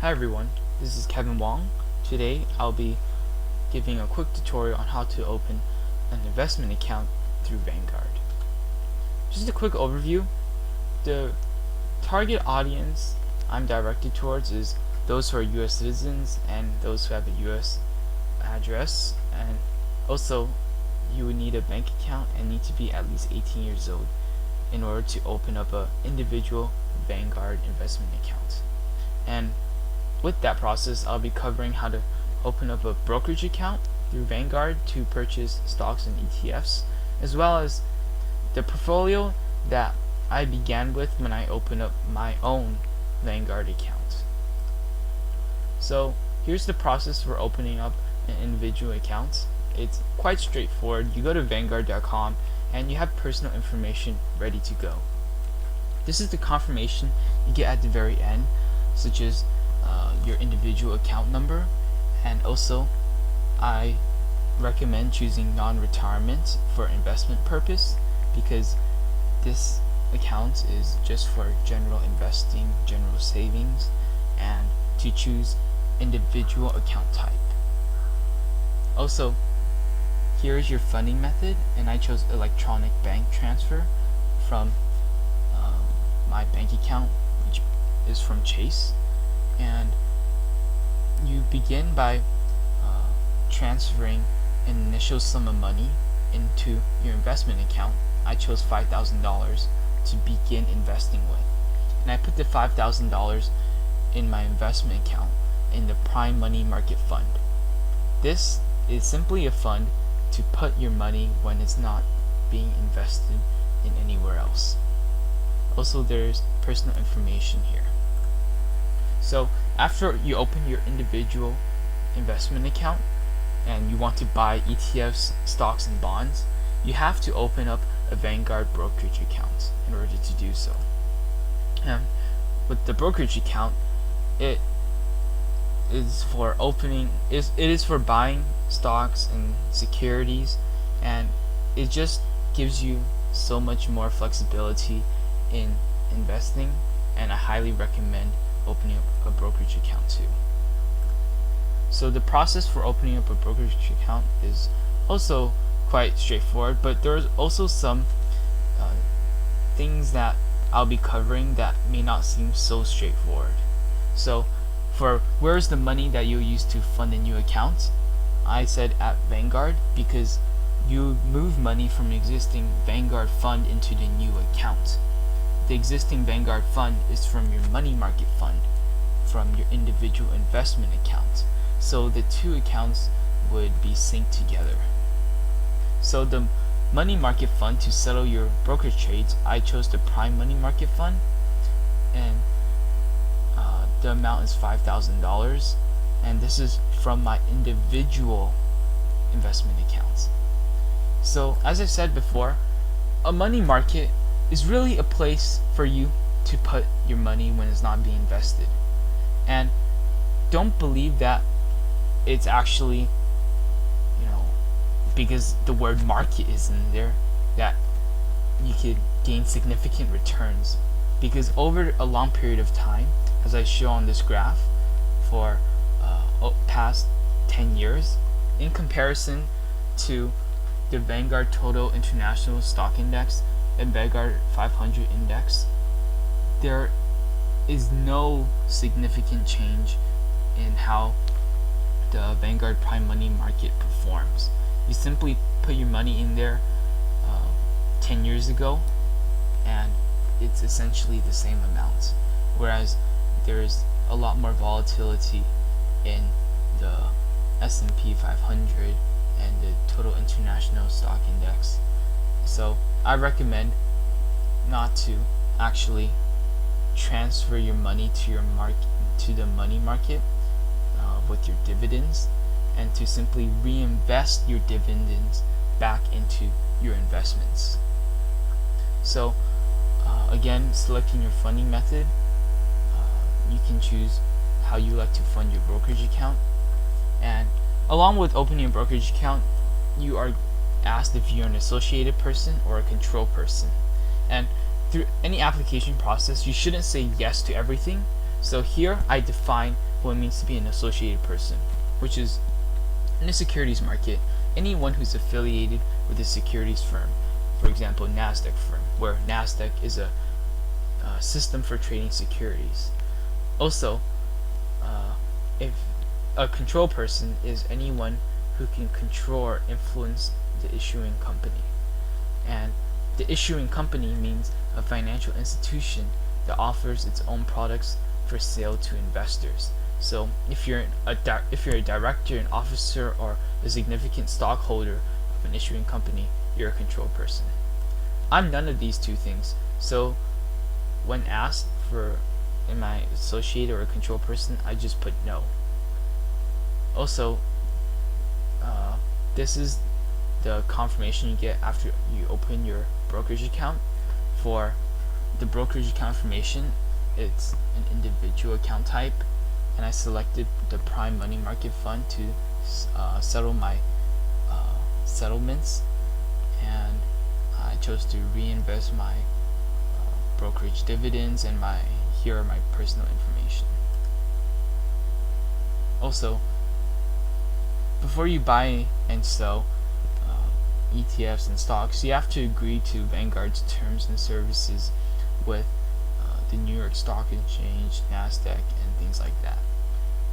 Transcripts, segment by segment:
Hi everyone, this is Kevin Wong. Today I'll be giving a quick tutorial on how to open an investment account through Vanguard. Just a quick overview. The target audience I'm directed towards is those who are US citizens and those who have a US address, and also you would need a bank account and need to be at least 18 years old in order to open up an individual Vanguard investment account. And with that process, I'll be covering how to open up a brokerage account through Vanguard to purchase stocks and ETFs, as well as the portfolio that I began with when I opened up my own Vanguard account. So here's the process for opening up an individual account. It's quite straightforward. You go to Vanguard.com and you have personal information ready to go. This is the confirmation you get at the very end, such as your individual account number, and also I recommend choosing non-retirement for investment purpose, because this account is just for general investing, general savings, and to choose individual account type. Also, here is your funding method, and I chose electronic bank transfer from my bank account, which is from Chase. And you begin by transferring an initial sum of money into your investment account. I chose $5,000 to begin investing with, and I put the $5,000 in my investment account in the Prime Money Market Fund. This is simply a fund to put your money when it's not being invested in anywhere else. Also, there's personal information here. So after you open your individual investment account and you want to buy ETFs, stocks, and bonds, you have to open up a Vanguard brokerage account in order to do so. And with the brokerage account, it is for buying stocks and securities, and it just gives you so much more flexibility in investing, and I highly recommend opening up a brokerage account too. So the process for opening up a brokerage account is also quite straightforward, but there's also some things that I'll be covering that may not seem so straightforward. So for where's the money that you'll use to fund a new account, I said at Vanguard, because you move money from an existing Vanguard fund into the new account. The existing Vanguard fund is from your money market fund, from your individual investment account. So the two accounts would be synced together. So the money market fund, to settle your brokerage trades, I chose the Prime Money Market Fund, and the amount is $5,000, and this is from my individual investment accounts. So as I said before, a money market is really a place for you to put your money when it's not being invested. And don't believe that it's actually, because the word market is in there, that you could gain significant returns. Because over a long period of time, as I show on this graph, for past 10 years, in comparison to the Vanguard Total International Stock Index and Vanguard 500 Index, there is no significant change in how the Vanguard Prime Money Market performs. You simply put your money in there 10 years ago, and it's essentially the same amount, whereas there's a lot more volatility in the S&P 500 and the Total International Stock Index. So I recommend not to actually transfer your money to the money market with your dividends, and to simply reinvest your dividends back into your investments. So again, selecting your funding method, you can choose how you like to fund your brokerage account, and along with opening a brokerage account, you are asked if you're an associated person or a control person. And through any application process, you shouldn't say yes to everything. So here I define what it means to be an associated person, which is in the securities market, anyone who's affiliated with a securities firm, for example, Nasdaq firm, where Nasdaq is a system for trading securities. Also, if a control person is anyone who can control or influence the issuing company, and the issuing company means a financial institution that offers its own products for sale to investors. So if you're a director, an officer, or a significant stockholder of an issuing company, you're a control person. I'm none of these two things. So when asked for am I associated or a control person, I just put no. Also, this is the confirmation you get after you open your brokerage account. For the brokerage account information, it's an individual account type, and I selected the Prime Money Market Fund to settle my settlements, and I chose to reinvest my brokerage dividends, and here are my personal information. Also, before you buy and sell ETFs and stocks, you have to agree to Vanguard's terms and services with the New York Stock Exchange, Nasdaq, and things like that.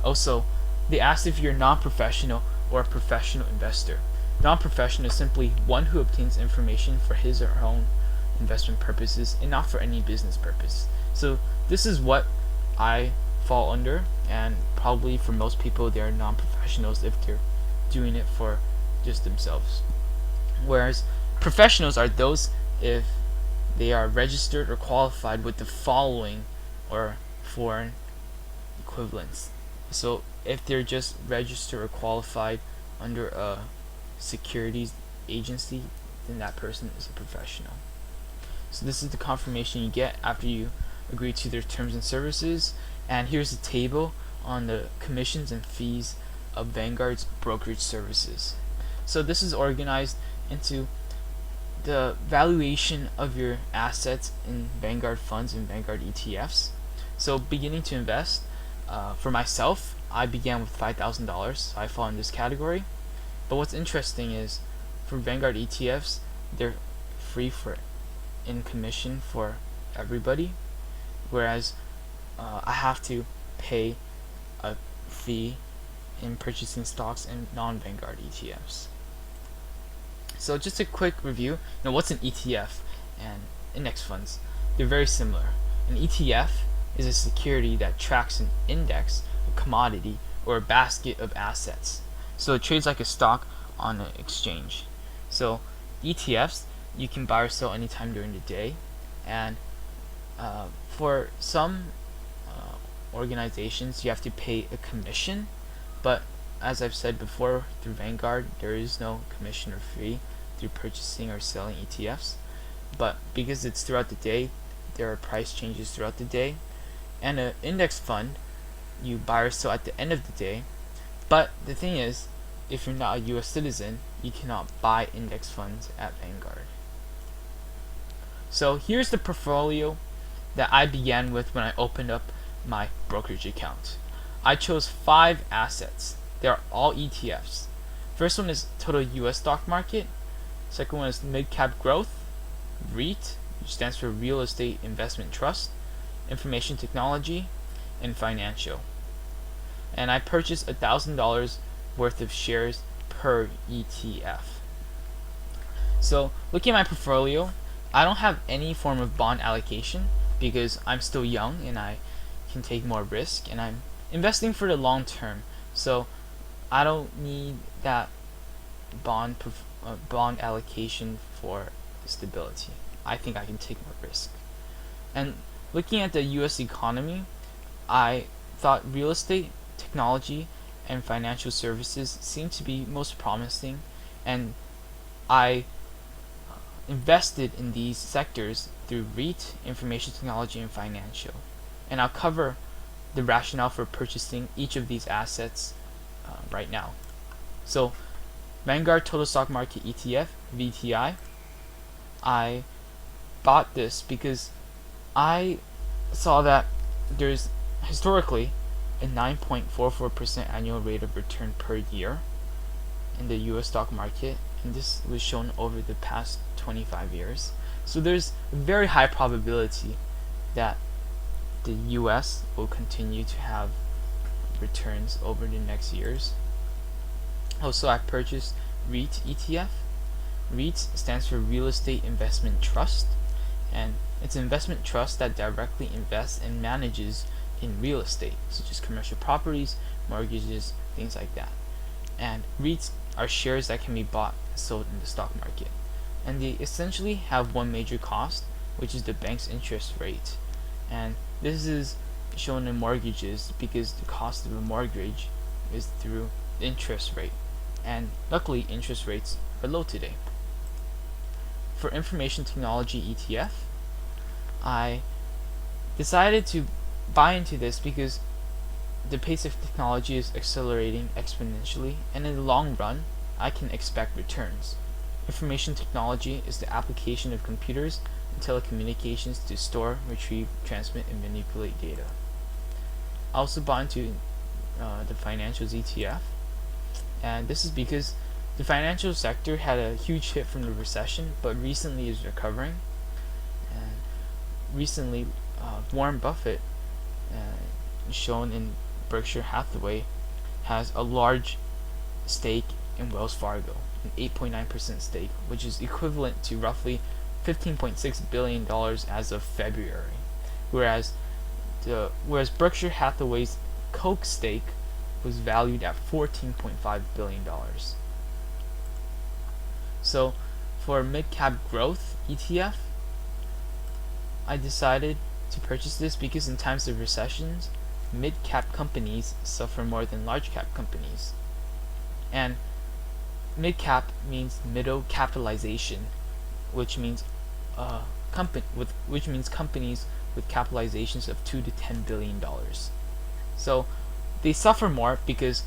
Also, they asked if you're non-professional or a professional investor. Non-professional is simply one who obtains information for his or her own investment purposes and not for any business purpose. So this is what I fall under, and probably for most people they're non-professionals if they're doing it for just themselves. Whereas professionals are those if they are registered or qualified with the following or foreign equivalents. So if they're just registered or qualified under a securities agency, then that person is a professional. So this is the confirmation you get after you agree to their terms and services. And here's a table on the commissions and fees of Vanguard's brokerage services. So this is organized into the valuation of your assets in Vanguard funds and Vanguard ETFs. So beginning to invest, for myself, I began with $5,000, so I fall in this category. But what's interesting is for Vanguard ETFs, they're free in commission for everybody, whereas I have to pay a fee in purchasing stocks and non-Vanguard ETFs. So just a quick review. Now, what's an ETF and index funds? They're very similar. An ETF is a security that tracks an index, a commodity, or a basket of assets. So it trades like a stock on an exchange. So ETFs, you can buy or sell anytime during the day, and for some organizations you have to pay a commission, but as I've said before, through Vanguard there is no commission or fee through purchasing or selling ETFs. But because it's throughout the day, there are price changes throughout the day. And an index fund, you buy or sell at the end of the day. But the thing is, if you're not a US citizen, you cannot buy index funds at Vanguard. So here's the portfolio that I began with when I opened up my brokerage account. I chose 5 assets. They are all ETFs. First one is total US stock market. Second one is mid-cap growth, REIT, which stands for Real Estate Investment Trust, information technology, and financial. And I purchased $1,000 worth of shares per ETF. So looking at my portfolio, I don't have any form of bond allocation because I'm still young and I can take more risk, and I'm investing for the long term. So I don't need that bond allocation for stability. I think I can take more risk. And looking at the US economy, I thought real estate, technology, and financial services seemed to be most promising, and I invested in these sectors through REIT, information technology, and financial. And I'll cover the rationale for purchasing each of these assets right now. So Vanguard Total Stock Market ETF, VTI, I bought this because I saw that there's historically a 9.44% annual rate of return per year in the US stock market, and this was shown over the past 25 years. So there's a very high probability that the US will continue to have returns over the next years. Also, I purchased REIT ETF. REIT stands for Real Estate Investment Trust, and it's an investment trust that directly invests and manages in real estate, such as commercial properties, mortgages, things like that. And REITs are shares that can be bought and sold in the stock market. And they essentially have one major cost, which is the bank's interest rate. And this is shown in mortgages because the cost of a mortgage is through the interest rate. And luckily, interest rates are low today. For information technology ETF, I decided to buy into this because the pace of technology is accelerating exponentially, and in the long run, I can expect returns. Information technology is the application of computers and telecommunications to store, retrieve, transmit, and manipulate data. I also bought into the financials ETF, and this is because the financial sector had a huge hit from the recession, but recently is recovering. And recently, Warren Buffett, shown in Berkshire Hathaway, has a large stake in Wells Fargo, an 8.9% stake, which is equivalent to roughly $15.6 billion as of February, whereas Berkshire Hathaway's Coke stake was valued at $14.5 billion. So, for mid-cap growth ETF, I decided to purchase this because in times of recessions, mid-cap companies suffer more than large-cap companies. And mid-cap means middle capitalization, which means companies with capitalizations of $2 to $10 billion. So they suffer more because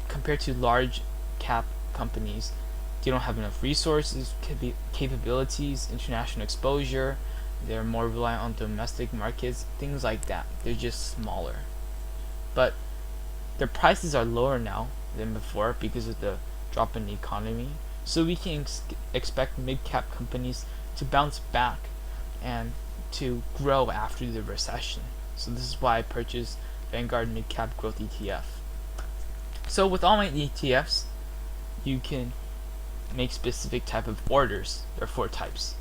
compared to large cap companies, they don't have enough resources, capabilities, international exposure. They're more reliant on domestic markets, things like that. They're just smaller. But their prices are lower now than before because of the drop in the economy. So we can expect mid-cap companies to bounce back and to grow after the recession. So this is why I purchased Vanguard Mid-Cap Growth ETF. So with all my ETFs, you can make specific type of orders. There are 4 types.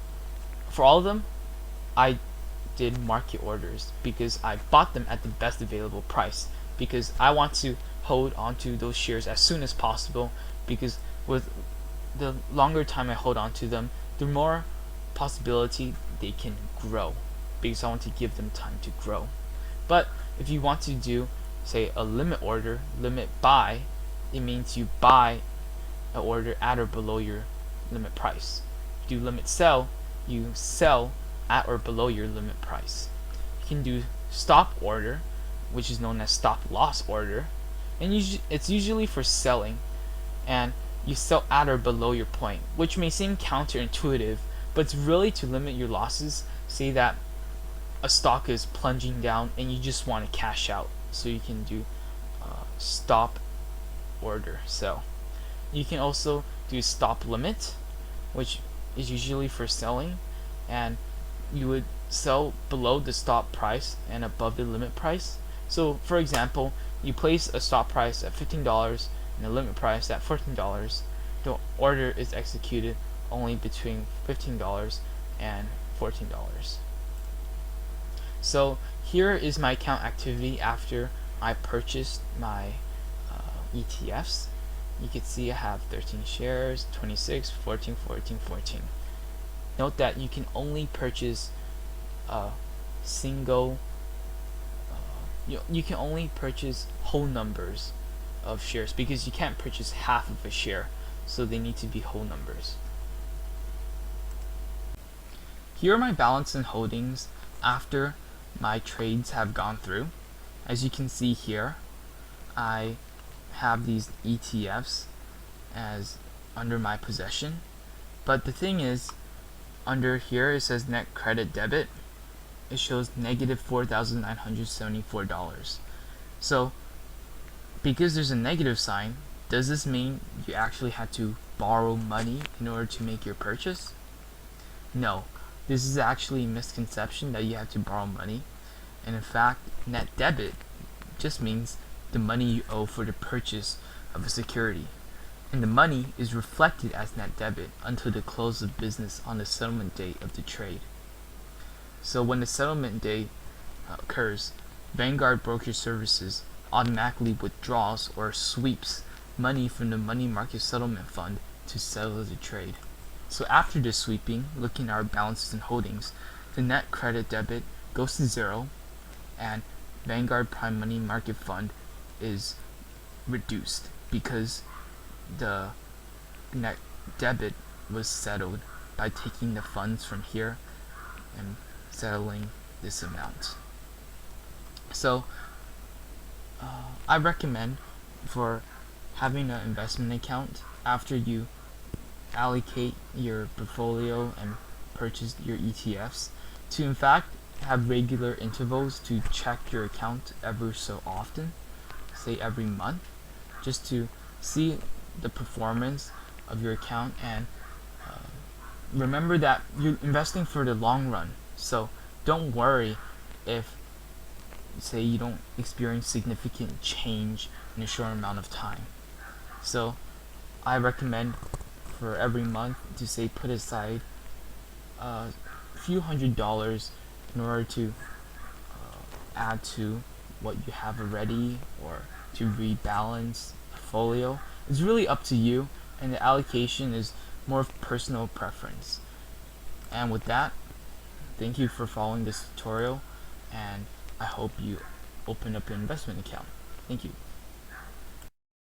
For all of them, I did market orders because I bought them at the best available price, because I want to hold onto those shares as soon as possible, because with the longer time I hold on to them, the more possibility they can grow, because I want to give them time to grow. But if you want to do, say, a limit order, limit buy, it means you buy an order at or below your limit price. If you do limit sell, you sell at or below your limit price. You can do stop order, which is known as stop loss order, and it's usually for selling, and you sell at or below your point, which may seem counterintuitive, but it's really to limit your losses. Say that a stock is plunging down and you just want to cash out, so you can do stop order sell. You can also do stop limit, which is usually for selling, and you would sell below the stop price and above the limit price. So for example, you place a stop price at $15 and a limit price at $14. The order is executed only between $15 and $14. So here is my account activity after I purchased my ETFs. You can see I have 13 shares, 26, 14, 14, 14. Note that you can only purchase single you can only purchase whole numbers of shares, because you can't purchase half of a share, so they need to be whole numbers. Here are my balance and holdings after my trades have gone through. As you can see here, I have these ETFs as under my possession, but the thing is, under here it says net credit debit. It shows negative $4,974. So because there's a negative sign, does this mean you actually had to borrow money in order to make your purchase? No, this is actually a misconception that you have to borrow money. And in fact, net debit just means the money you owe for the purchase of a security. And the money is reflected as net debit until the close of business on the settlement date of the trade. So when the settlement date occurs, Vanguard Brokerage Services automatically withdraws or sweeps money from the money market settlement fund to settle the trade. So after this sweeping, looking at our balances and holdings, the net credit debit goes to zero and Vanguard Prime Money Market Fund is reduced because the net debit was settled by taking the funds from here and settling this amount. So I recommend for having an investment account after you allocate your portfolio and purchase your ETFs to in fact have regular intervals to check your account ever so often, say every month, just to see the performance of your account. And remember that you're investing for the long run, so don't worry if say you don't experience significant change in a short amount of time. So I recommend for every month to say put aside a few $100s in order to add to what you have already or to rebalance a portfolio. It's really up to you, and the allocation is more of personal preference. And with that, thank you for following this tutorial, and I hope you open up an investment account. Thank you.